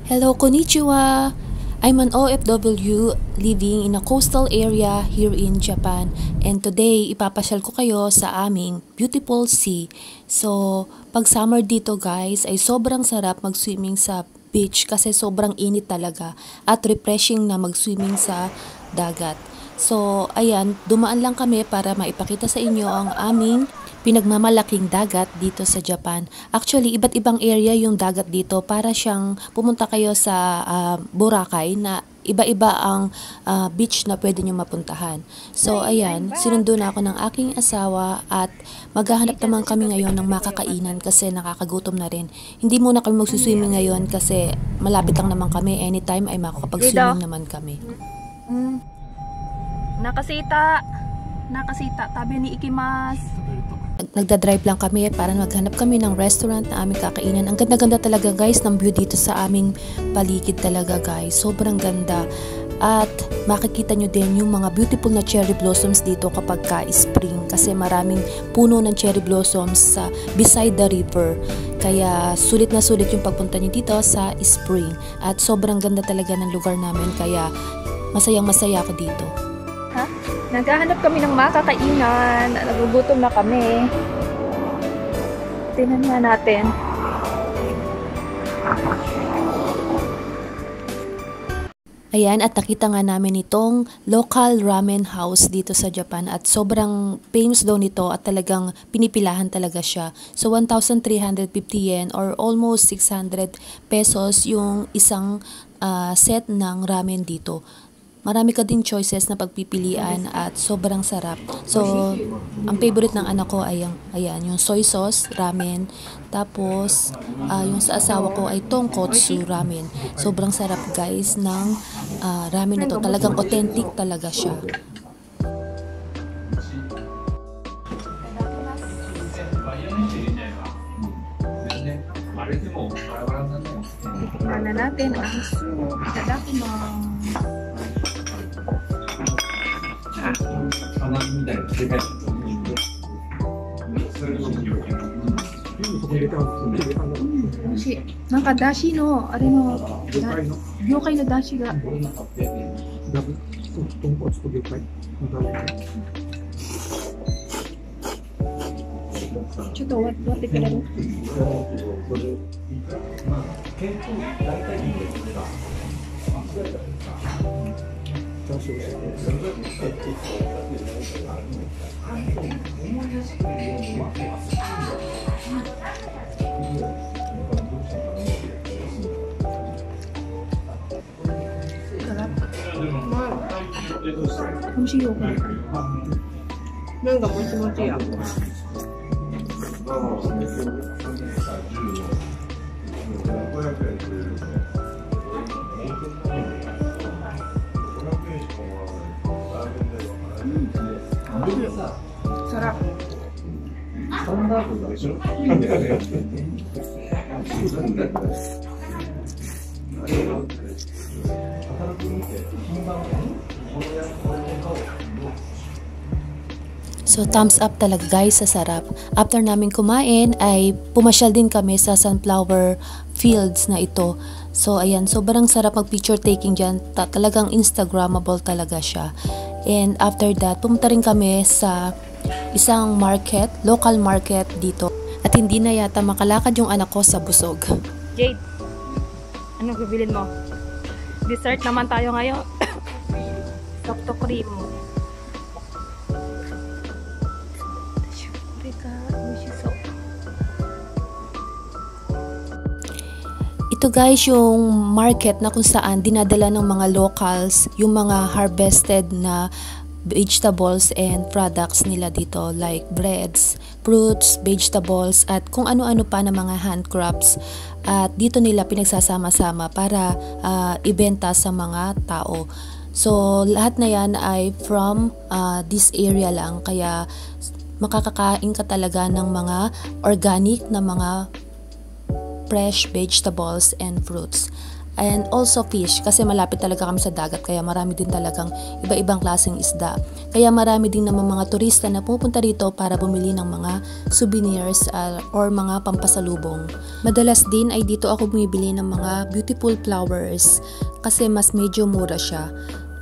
Hello, konnichiwa! I'm an OFW living in a coastal area here in Japan, and today ipapasyal ko kayo sa aming beautiful sea. So, pag summer dito guys ay sobrang sarap mag-swimming sa beach kasi sobrang init talaga at refreshing na mag-swimming sa dagat. So, ayan, dumaan lang kami para maipakita sa inyo ang aming pinagmamalaking dagat dito sa Japan. Actually, iba't ibang area yung dagat dito para siyang pumunta kayo sa Boracay na iba-iba ang beach na pwede nyo mapuntahan. So, ayan, sinundo na ako ng aking asawa at maghahanap naman kami ngayon ng makakainan kasi nakakagutom na rin. Hindi muna kami magsuswimming ngayon kasi malapit lang naman kami. Anytime ay makakapag-swimming naman kami. Nakasita, tabi ni Ikimas. Nagdadrive lang kami para maghanap kami ng restaurant na aming kakainan. Ang ganda-ganda talaga guys ng view dito sa aming paligid talaga guys. Sobrang ganda. At makikita nyo din yung mga beautiful na cherry blossoms dito kapag ka-spring. Kasi maraming puno ng cherry blossoms beside the river. Kaya sulit na sulit yung pagpunta nyo dito sa spring. At sobrang ganda talaga ng lugar namin. Kaya masayang masaya ako dito. Naghahanap kami ng makakainan. Nagugutom na kami. Tingnan nga natin. Ayan, at nakita nga namin itong local ramen house dito sa Japan at sobrang famous daw nito at talagang pinipilahan talaga siya. So 1,350 yen or almost 600 pesos yung isang set ng ramen dito. Marami ka din choices na pagpipilian at sobrang sarap. So, ang favorite ng anak ko ay ayan, yung soy sauce ramen. Tapos, yung sa asawa ko ay tonkotsu ramen. Sobrang sarap guys ng ramen na to. Talagang authentic talaga siya. Tikman na natin ang soup. Tadakimasu. Dashi no, gyokai no dashi ga.ちょっと割ってくれる？美味しいよこれ。麺がもちもちや。Sarap. So thumbs up talaga guys sa sarap. After namin kumain ay pumasyal din kami sa sunflower fields na ito. So ayan, sobrang sarap mag picture taking dyan. Talagang instagrammable talaga siya. And after that, pumunta rin kami sa isang market, local market dito. At hindi na yata makalakad yung anak ko sa busog. Jade, anong bibilin mo? Dessert naman tayo ngayon. Sokto cream. Ito guys yung market na kung saan dinadala ng mga locals yung mga harvested na vegetables and products nila dito like breads, fruits, vegetables at kung ano-ano pa na mga handcrafts at dito nila pinagsasama-sama para ibenta sa mga tao. So lahat na yan ay from this area lang kaya makakakain ka talaga ng mga organic na mga fresh vegetables and fruits. And also fish, kasi malapit talaga kami sa dagat, kaya marami din talagang iba-ibang klaseng isda. Kaya marami din naman mga turista na pupunta dito para bumili ng mga souvenirs or mga pampasalubong. Madalas din ay dito ako bumibili ng mga beautiful flowers kasi mas medyo mura siya.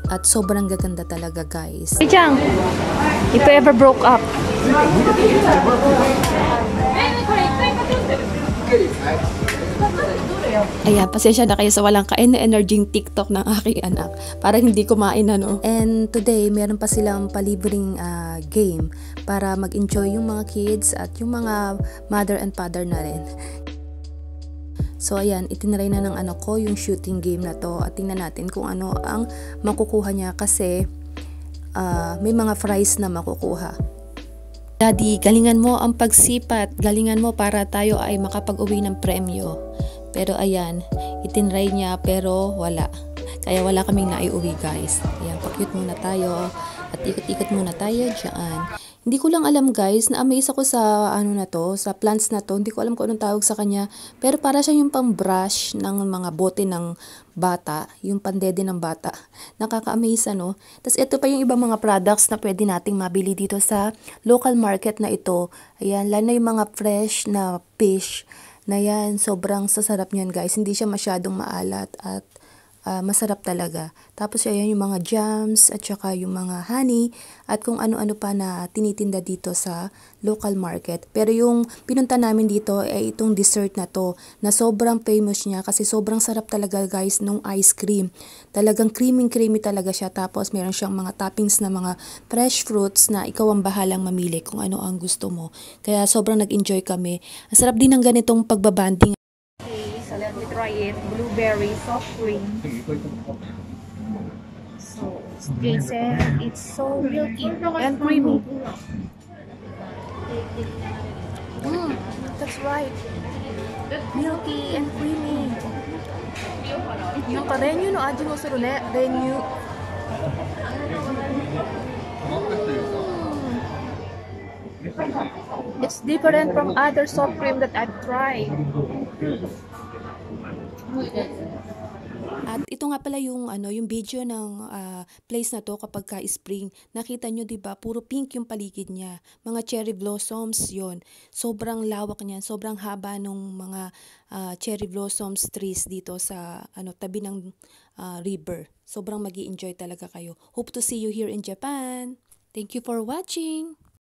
At sobrang gaganda talaga, guys. Hey Chang, if you ever broke up. Ayan, pasensya na kayo sa walang kain na energying TikTok ng aking anak. Para hindi kumain ano. And today, meron pa silang palibreng game para mag-enjoy yung mga kids at yung mga mother and father na rin. So ayan, itinry na ng anak ko yung shooting game na to at tingnan natin kung ano ang makukuha niya kasi may mga prize na makukuha. Daddy, galingan mo ang pagsipat, galingan mo para tayo ay makapag-uwi ng premyo. Pero ayan, itinry niya pero wala. Kaya wala kaming naiuwi, guys. Ayan, pakyut muna tayo at ikot-ikot muna tayo dyan. Hindi ko lang alam, guys, na-amaze ako sa ano na to, sa plants na to. Hindi ko alam kung anong tawag sa kanya. Pero para siya yung pang-brush ng mga bote ng bata, yung pandede ng bata. Nakaka-amaze, ano? Tapos ito pa yung ibang mga products na pwede nating mabili dito sa local market na ito. Ayan, lalo na yung mga fresh na fish na yan. Sobrang sasarap niyan, guys. Hindi siya masyadong maalat at masarap talaga. Tapos ayan yung mga jams at saka yung mga honey at kung ano-ano pa na tinitinda dito sa local market. Pero yung pinunta namin dito ay itong dessert na to na sobrang famous niya kasi sobrang sarap talaga, guys, nung ice cream. Talagang creamy talaga siya. Tapos meron siyang mga toppings na mga fresh fruits na ikaw ang bahalang mamili kung ano ang gusto mo. Kaya sobrang nag-enjoy kami. Ang sarap din ng ganitong pagbabanding. So let me try it. Blueberry soft cream. So they said it's so milky and creamy. That's right. Milky and creamy. なんか練乳の味もするね。練乳。It's different from other soft cream that I've tried. At ito nga pala yung yung video ng place na to kapag ka-spring. Nakita nyo, 'di ba? Puro pink yung paligid niya. Mga cherry blossoms 'yon. Sobrang lawak niyan, sobrang haba nung mga cherry blossoms trees dito sa tabi ng river. Sobrang magi-enjoy talaga kayo. Hope to see you here in Japan. Thank you for watching.